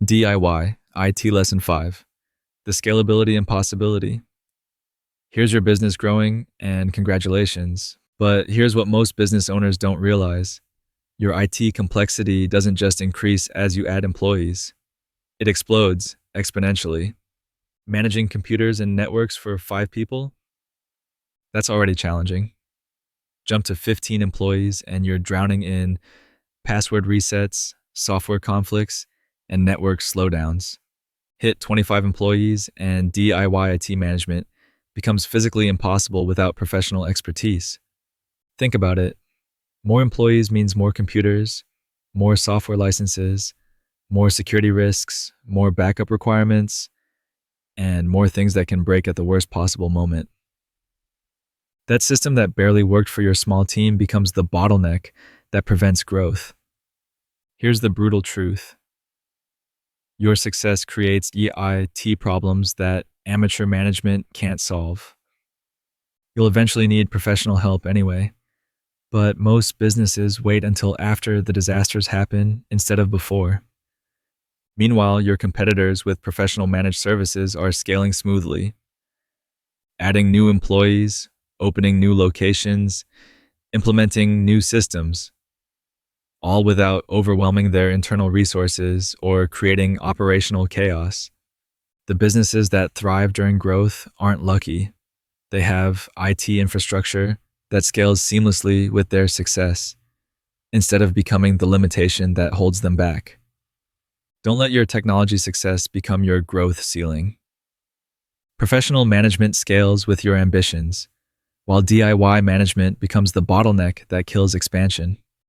DIY, IT Lesson 5, the Scalability Impossibility. Here's your business growing, and congratulations. But here's what most business owners don't realize. Your IT complexity doesn't just increase as you add employees. It explodes exponentially. Managing computers and networks for 5 people? That's already challenging. Jump to 15 employees and you're drowning in password resets, software conflicts, and network slowdowns. Hit 25 employees and DIY IT management becomes physically impossible without professional expertise. Think about it. More employees means more computers, more software licenses, more security risks, more backup requirements, and more things that can break at the worst possible moment. That system that barely worked for your small team becomes the bottleneck that prevents growth. Here's the brutal truth. Your success creates EIT problems that amateur management can't solve. You'll eventually need professional help anyway, but most businesses wait until after the disasters happen instead of before. Meanwhile, your competitors with professional managed services are scaling smoothly, adding new employees, opening new locations, implementing new systems, all without overwhelming their internal resources or creating operational chaos. The businesses that thrive during growth aren't lucky. They have IT infrastructure that scales seamlessly with their success, instead of becoming the limitation that holds them back. Don't let your technology success become your growth ceiling. Professional management scales with your ambitions, while DIY management becomes the bottleneck that kills expansion.